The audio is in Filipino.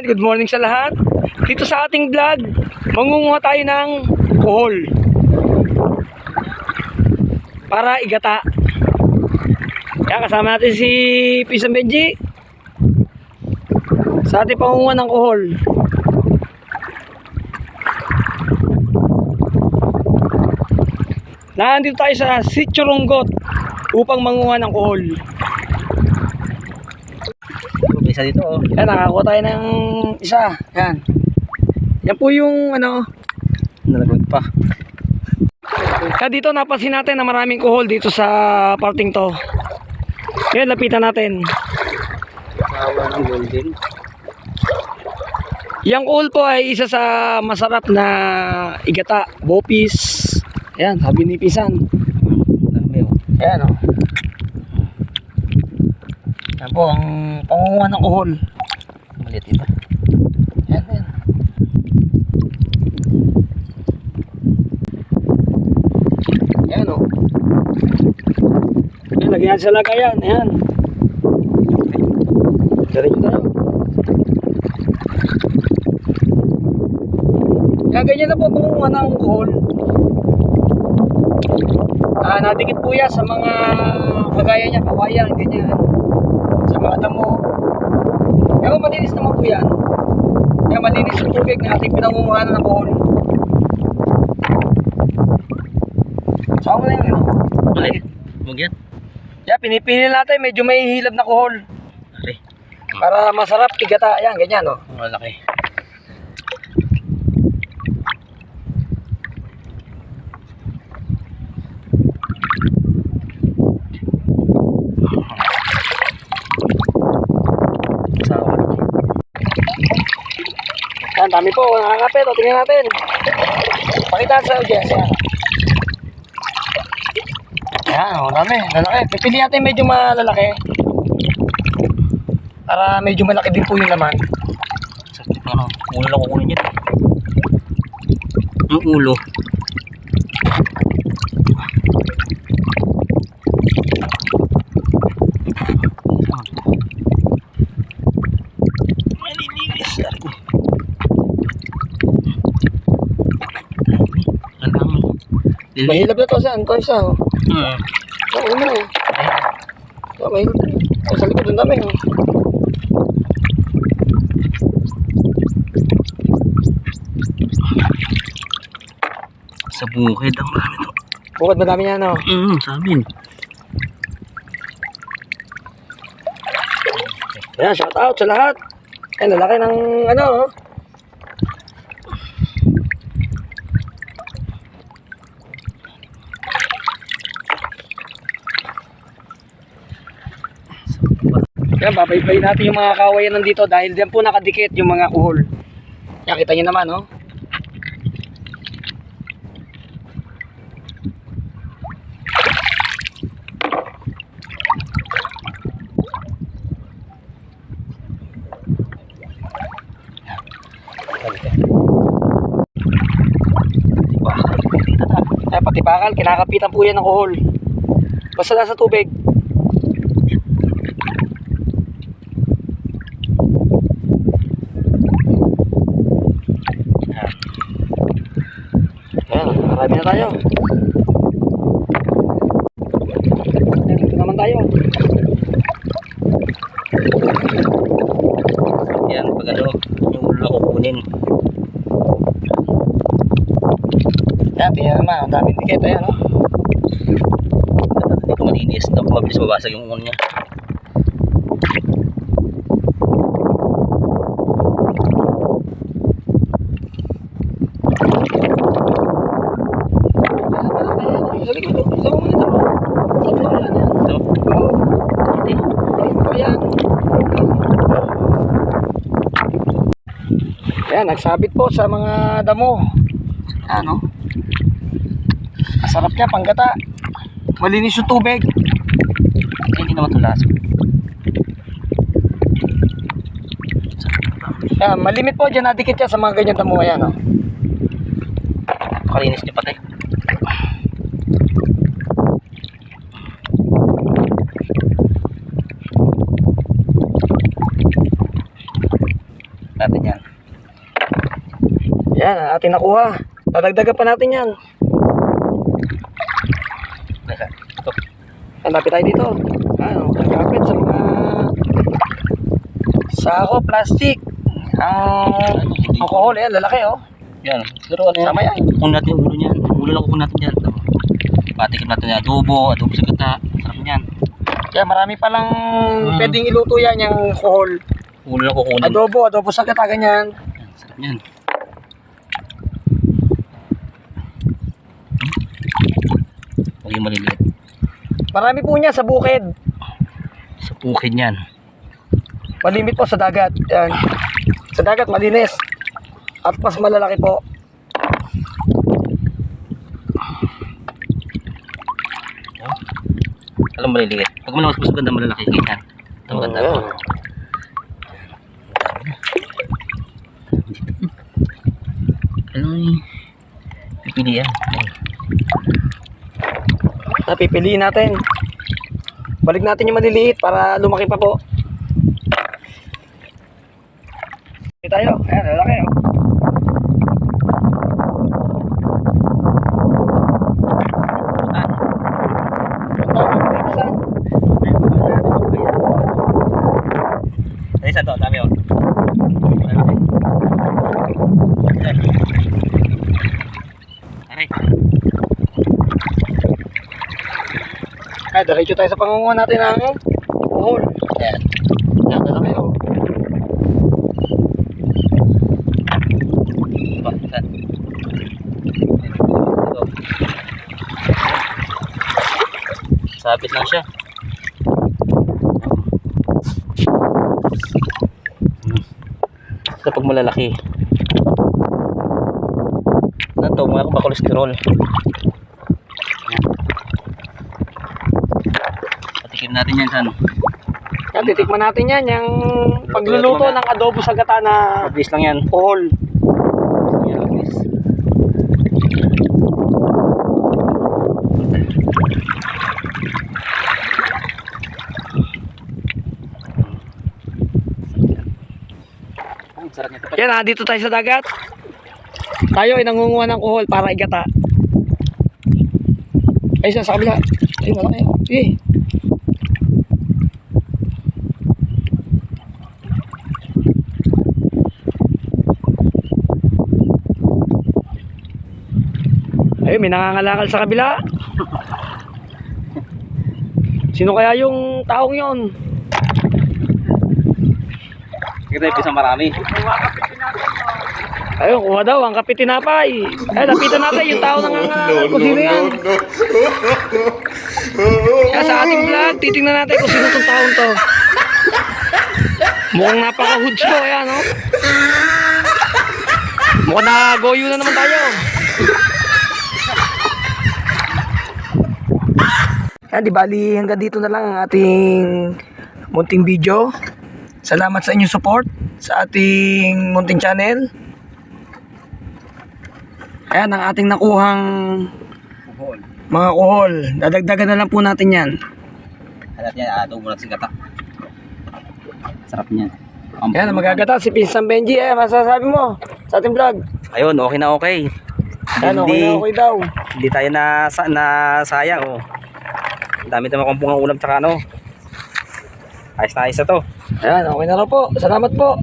Good morning sa lahat. Dito sa ating vlog, mangunguha tayo ng kuhol para igata. Kaya kasama natin si Pisang Benji sa ating pangunguha ng kuhol. Nandito tayo sa Sitio Runggot upang mangunguha ng kuhol. Isa dito oh. Yan, nakakuha tayo ng isa. Yan. Yan po yung ano, Nalagod pa. kaya dito napansin natin na maraming kuhol dito sa parting to. Ngayon, lapitan natin. Sawa ng golden. Yang kuhol po ay isa sa masarap na igata, bopis. Ayan, sabi ni Pisan. Dami oh. Ayan o. Yan po ang pangunguha ng kuhol. Maliit iba. Ayan, ayan. Ayan o. Ayan, lagyan sa lagayan. Ayan. Diretso tayo. Kaya ganyan na po pangunguha ng kuhol. Nadikit po yan sa mga kagaya niya, kawayan, ganyan. Sa mga damo. Kaya malinis naman po yan. Kaya malinis yung tubig na ating pinangunguhan ng kuhol. Saan mo na yun, ano? Maliit. Huwag yan. Kaya pinipili natin, medyo may hilab na kuhol. Okay. Para masarap, tigata. Yan, ganyan, no? Malaki. Yan, dami po, nakakapit. O, tingnan natin. Pakita sa audience, yan. Yan, o, dami. Lalaki. Pipili natin medyo malalaki. Para medyo malaki din po yung laman. Ano, ulo lang kukunin yan. Ang ulo. Malilinis. Mahilap na to, saan? Ito isa, o. Hmm. Oo na, o. Mahilap na. O, sa likod ang dami, o. Sa bukid ang marami to. Bukod madami yan, o. Sa amin. Ayan, shout out sa lahat. Ayan, lalaki ng ano, o. Yan, babaybayin natin yung mga kawayan nandito dahil diyan po nakadikit yung mga kuhol. Yan, kita nyo naman, no? Yan, pati bakal, kinakapitan po yan ng kuhol. Basta nasa tubig. Ayan, marami na tayo. Ayan, dito naman tayo. Yan, pag ano, yung ulo lang kukunin. Ayan, tingnan naman, ang daming dikit. Ayan, no? Dito malinis. Dapat mabilis mabasag yung ulo niya. Ayan, nagsabit po sa mga damo. Ano? Masarap niya, panggata. Malinis yung tubig. Hindi naman tulas. Ayan, malimit po dyan, nadikit yan sa mga ganyan damo. Ayan, o. Kalinis niya patay. natin yan. Yan, ang ating nakuha. Dadagdagan pa natin yan. Ito. Ang lapit tayo dito. Ano, kapit sa mga sako, plastic. Ang alcohol, yan, lalaki oh. Yan. Pero ano yan? Sama yan. Kung natin yung ulo niyan. Ulo lang kung natin yan. Patikim natin yung adobo sa gata. Sarap niyan. Kaya marami palang pwedeng iluto yan, yung alcohol. Ulo lang kukunin. Adobo sa gata, ganyan. Yan, sarap niyan. Huwag yung maliliit. Marami po niya sa bukid. Sa bukid niyan. Malimit po sa dagat. Yan. Sa dagat, malinis. At mas malalaki po. Alam maliliit. Pag malawas mas maganda malalaki. Ganyan. Ito maganda. Ano yung pipili yan? Napipiliin natin. Balik natin yung maliliit para lumaki pa po. Hindi tayo. Ayan, lalaki oh. Ay, isa to. Dami oh. Aray. Ay, diretso tayo sa pangunguha natin ng buhol. Ayan. Yan, lalaki oh. Diba? Saan? Ito. Sabit lang siya. Ito pag malalaki. Ano to? Mga kolesterol. Patikim natin yan, San. Yan, titikman natin yan. Yung pagluluto ng adobo sa gata na Mabilis lang yan. buhol. Yan, mabilis. Ang sarap nito. Yan, dito tayo sa dagat. Tayo ay nangunguha ng kuhol para igata. Ay, sa kabila. Ay, malaki. Sige. Ay, may nangangalakal sa kabila. Sino kaya yung taong yon? Kita yung pisang marami. Ayun, kuha daw ang kape tinapay. Ay, lapitan natin yung tao nangangalakal. Kung sino yan. Kaya sa ating vlog, titingnan natin kung sino itong taong to. Mukhang napaka-hudsyo, ayan, no? Mukhang nagoyo na naman tayo. Yan, di bali hanggang dito na lang ang ating munting video. Salamat sa inyong support sa ating munting channel. Ayan ang ating nakuhang mga kuhol. Dadagdagan na lang po natin yan. Halat niya, adobo natin gata. Sarap niya. Ayan, magagata si Pinsang Benji. Masasabi mo sa ating vlog. Ayun, okay na okay. Ayan, okay na okay daw. Hindi tayo na sayang oh. Ang dami naman kong bungang ulam tsaka ano. Ayos na to. Ayan, okay na raw po. Salamat po.